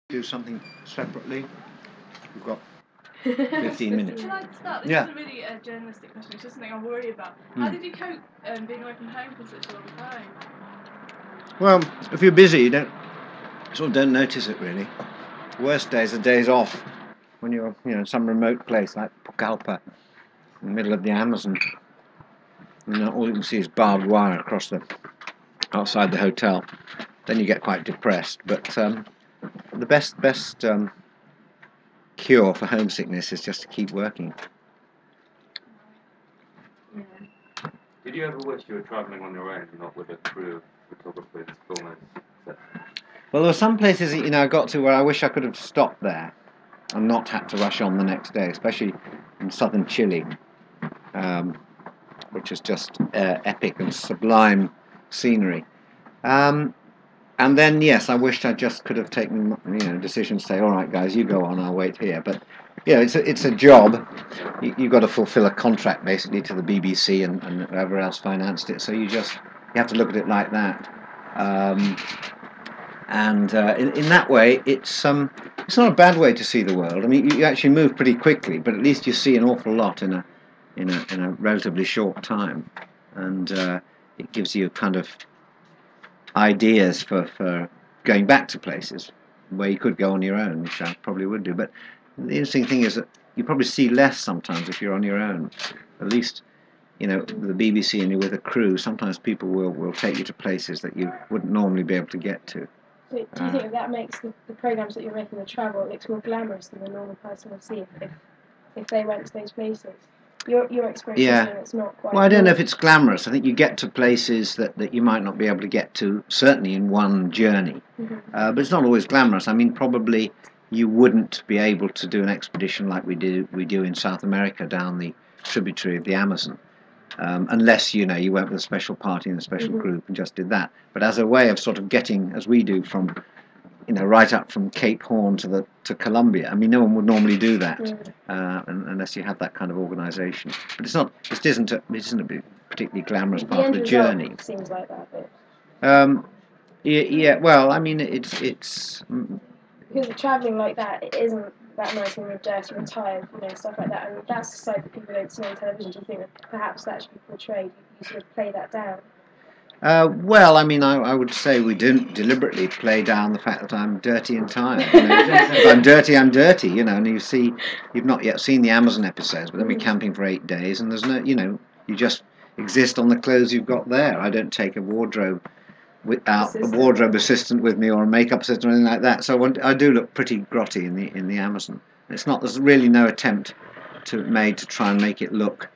do something separately. We've got 15 minutes. Can I start? This isn't really a journalistic question, it's just something I worry about. How did you cope being away from home for such a long time? Well, if you're busy, you don't notice it really. Worst days are days off when you're in some remote place like Pucallpa, in the middle of the Amazon. And all you can see is barbed wire across outside the hotel. Then you get quite depressed. But the best cure for homesickness is just to keep working. Yeah. Did you ever wish you were travelling on your own, not with a crew of photographers, filmers, etc.? Well, there were some places I got to where I wish I could have stopped there and not had to rush on the next day, especially in southern Chile, which is just epic and sublime scenery. And then, yes, I wished I just could have taken decisions to say, all right, guys, you go on, I'll wait here. But it's a job. You've got to fulfill a contract basically to the BBC and whoever else financed it. So you have to look at it like that. In that way, it's not a bad way to see the world. I mean, you actually move pretty quickly, but at least you see an awful lot in a relatively short time, and it gives you kind of ideas for going back to places where you could go on your own, which I probably would do. But the interesting thing is that you probably see less sometimes if you're on your own. At least, the BBC and you're with a crew, sometimes people will take you to places that you wouldn't normally be able to get to. So do you think that makes the programmes that you're making, the travel, it looks more glamorous than the normal person would see if they went to those places? Your experience is that it's not quite... Well, I don't know if it's glamorous. I think you get to places that you might not be able to get to, certainly in one journey. Mm-hmm. But it's not always glamorous. I mean, probably you wouldn't be able to do an expedition like we do in South America down the tributary of the Amazon, unless you went with a special party and a special group and just did that. But as a way of sort of getting, as we do, from right up from Cape Horn to Colombia. I mean, no one would normally do that unless you have that kind of organisation. But it isn't a particularly glamorous part of the journey. It seems like that bit. Yeah. Well, I mean, it's because travelling like that, it isn't that nice when you're dirty and tired, stuff like that. And that's the side that people don't see on television. Do you think that perhaps that should be portrayed? You sort of play that down. Well, I mean, I would say we didn't deliberately play down the fact that I'm dirty and tired. If I'm dirty, I'm dirty, and you've not yet seen the Amazon episodes, but then we're camping for 8 days, and there's no, you just exist on the clothes you've got there. I don't take a wardrobe assistant with me or a makeup assistant or anything like that. So I do look pretty grotty in the Amazon. There's really no attempt made to try and make it look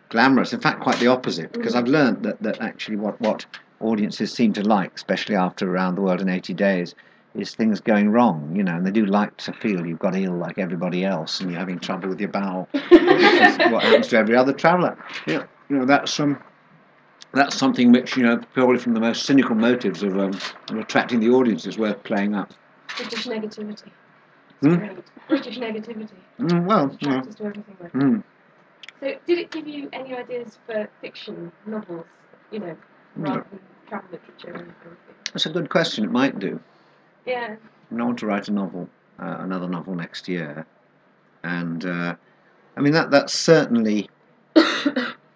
glamorous. In fact, quite the opposite, because I've learned that actually what audiences seem to like, especially after Around the World in 80 Days, is things going wrong, and they do like to feel you've got ill like everybody else and you're having trouble with your bowel, which is what happens to every other traveller. That's something which, probably from the most cynical motives of attracting the audience is worth playing up. British negativity. British negativity. Well, attracts us to everything. So, did it give you any ideas for fiction novels, rather than travel literature or anything? That's a good question. It might do. Yeah. I want to write a novel, another novel next year, and I mean that's certainly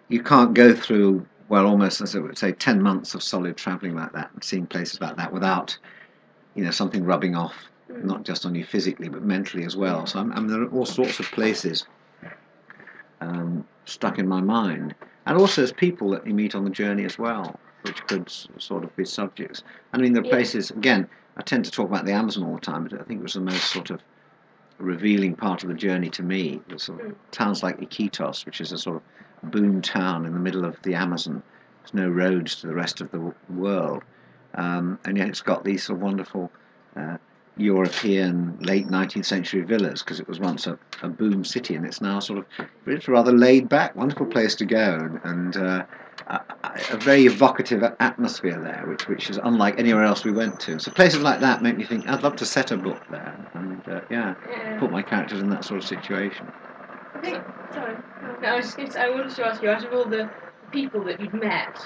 you can't go through almost as I would say 10 months of solid travelling like that and seeing places like that without something rubbing off, not just on you physically but mentally as well. So there are all sorts of places stuck in my mind, and also as people that you meet on the journey as well, which could sort of be subjects. I mean, the places, again, I tend to talk about the Amazon all the time, but I think it was the most sort of revealing part of the journey to me. Sort of towns like Iquitos, which is a sort of boom town in the middle of the Amazon. There's no roads to the rest of the world, and yet it's got these sort of wonderful European late 19th century villas, because it was once a boom city, and it's now it's a rather laid back, wonderful place to go, and a very evocative atmosphere there, which is unlike anywhere else we went to. So places like that make me think I'd love to set a book there, and put my characters in that sort of situation. I wanted to ask you, out of all the people that you'd met,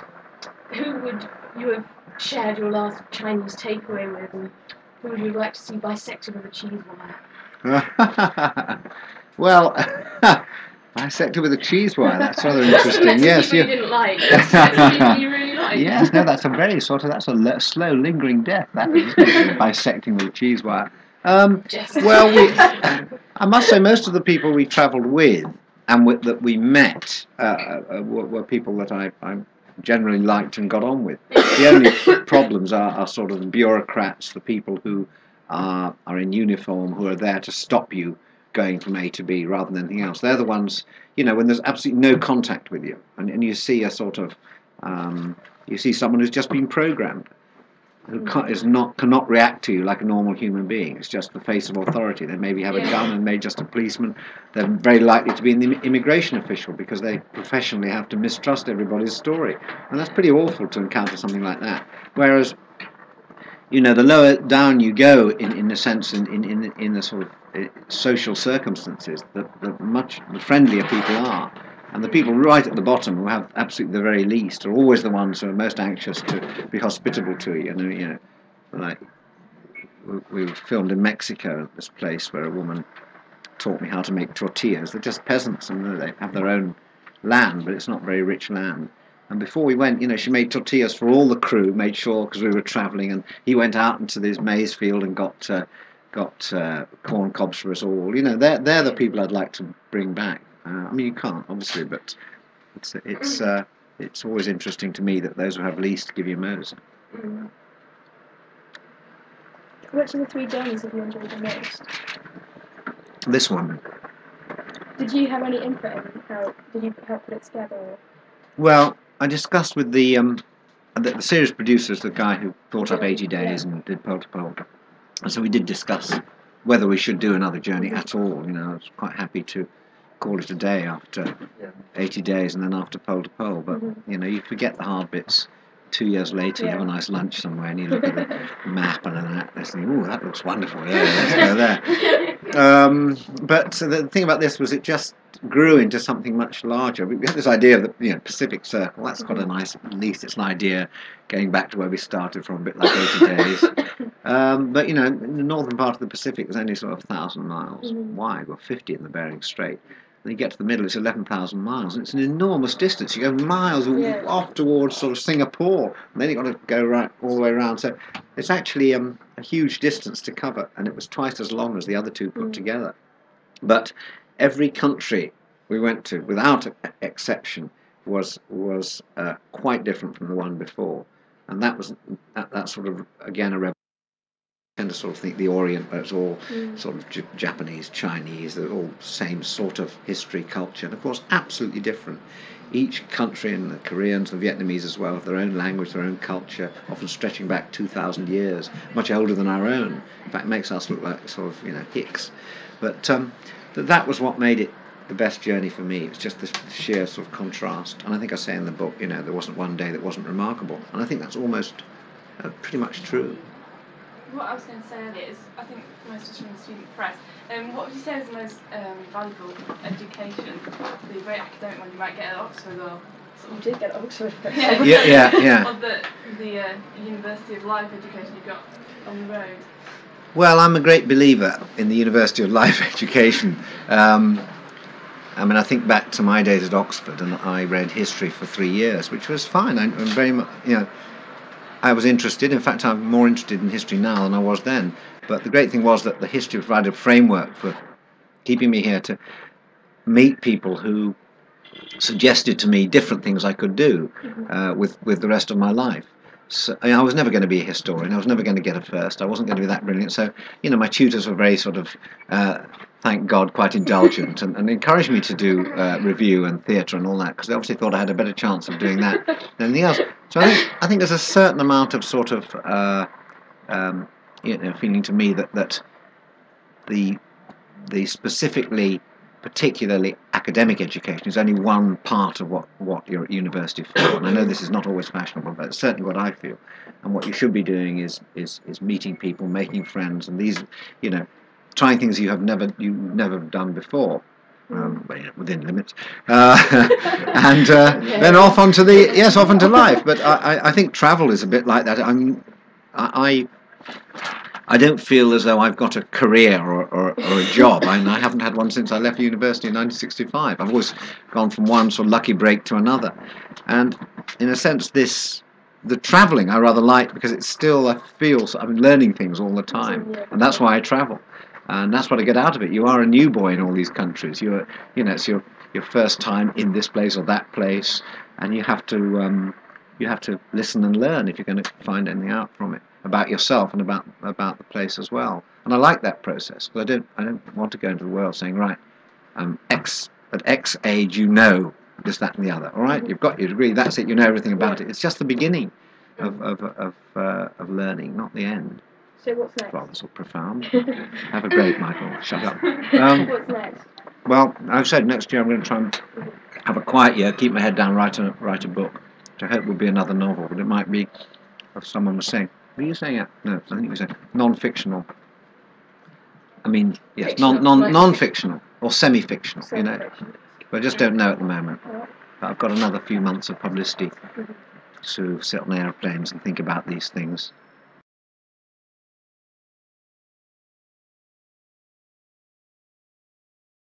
who would you have shared your last Chinese takeaway with, and Or would you like to see bisected with a cheese wire? Well, bisected with a cheese wire. That's rather interesting. Yes, you didn't like. That's you really like. Yes, no, that's a very sort of slow, lingering death. That is, isn't it? Bisecting with a cheese wire. Well, I must say, most of the people we travelled with and that we met were people that I generally liked and got on with. The only problems are sort of the bureaucrats, the people who are in uniform, who are there to stop you going from A to B rather than anything else. They're the ones, when there's absolutely no contact with you, and you see a sort of, you see someone who's just been programmed, who cannot react to you like a normal human being. It's just the face of authority. They maybe have a gun and maybe just a policeman. They're very likely to be an immigration official because they professionally have to mistrust everybody's story, and that's pretty awful to encounter something like that. Whereas, the lower down you go in the sense in the sort of social circumstances, the friendlier people are. And the people right at the bottom who have absolutely the very least are always the ones who are most anxious to be hospitable to you. Like we filmed in Mexico at this place where a woman taught me how to make tortillas. They're just peasants and they have their own land, but it's not very rich land. And before we went, she made tortillas for all the crew, made sure, because we were travelling, and he went out into this maize field and got corn cobs for us all. They're the people I'd like to bring back. I mean, you can't, obviously, but it's always interesting to me that those who have least give you most. Mm. Which of the 3 journeys have you enjoyed the most? This one. Did you have any input in how? Did you help put it together? Or? Well, I discussed with the series producers, the guy who thought up 80 Days and did Pole to Pole, and so we did discuss whether we should do another journey at all. I was quite happy to call it a day after 80 days and then after Pole to Pole, but you forget the hard bits. 2 years later, you have a nice lunch somewhere and you look at the map and that, and think, "Ooh, that looks wonderful. Yeah, let's go there." But the thing about this was it just grew into something much larger. We had this idea of the Pacific Circle. That's got a nice, at least it's an idea, going back to where we started from, a bit like 80 days. But in the northern part of the Pacific, it's only sort of 1,000 miles wide, or 50 in the Bering Strait. Then you get to the middle, it's 11,000 miles, and it's an enormous distance. You go miles off towards sort of Singapore, and then you've got to go right all the way around. So it's actually a huge distance to cover, and it was twice as long as the other two put together. But every country we went to, without exception, was quite different from the one before, and that sort of again a revolution. I tend to sort of think the Orient, where it's all sort of Japanese, Chinese, they're all same sort of history, culture, and of course absolutely different. Each country, and the Koreans, the Vietnamese as well, have their own language, their own culture, often stretching back 2,000 years, much older than our own. In fact, it makes us look like sort of hicks. But that was what made it the best journey for me. It's just this sheer sort of contrast. And I think I say in the book, there wasn't one day that wasn't remarkable, and I think that's almost pretty much true. What I was going to say earlier is, I think most of from the student press, what would you say is the most valuable education, the very academic one you might get at Oxford or... You did get at Oxford. Yeah. Or the University of Life education you got on the road? Well, I'm a great believer in the University of Life education. I think back to my days at Oxford, and I read history for 3 years, which was fine. I'm very much, I was interested. In fact, I'm more interested in history now than I was then. But the great thing was that the history provided a framework for keeping me here to meet people who suggested to me different things I could do with the rest of my life. So I was never going to be a historian. I was never going to get a first. I wasn't going to be that brilliant. So, my tutors were very sort of, thank God, quite indulgent and encouraged me to do review and theatre and all that, because they obviously thought I had a better chance of doing that than anything else. So I think there's a certain amount of sort of, feeling to me that the specifically, particularly academic education is only one part of what you're at university for. And I know this is not always fashionable, but it's certainly what I feel. And what you should be doing is meeting people, making friends, and these, trying things you've never done before. Within limits, and then off onto life. But I think travel is a bit like that. I don't feel as though I've got a career or a job. I haven't had one since I left university in 1965. I've always gone from one sort of lucky break to another. And in a sense, the travelling I rather like, because it's still, I feel, I'm learning things all the time. And that's why I travel. And that's what I get out of it. You are a new boy in all these countries. It's your first time in this place or that place, and you have to listen and learn if you're going to find anything out from it about yourself and about the place as well. And I like that process, because I don't want to go into the world saying, right, at X age you know this, that, and the other. All right, you've got your degree. That's it. You know everything about it. It's just the beginning of learning, not the end. So what's next? Rather so profound. Have a break, Michael. Shut up. What's next? Well, I've said next year I'm going to try and have a quiet year, keep my head down, write a book, which I hope will be another novel, but it might be, as someone was saying, were you saying it? No, I think you were saying non-fictional. I mean, yes, non-fictional or semi-fictional, you know. But I just don't know at the moment. But I've got another few months of publicity to sit on airplanes and think about these things.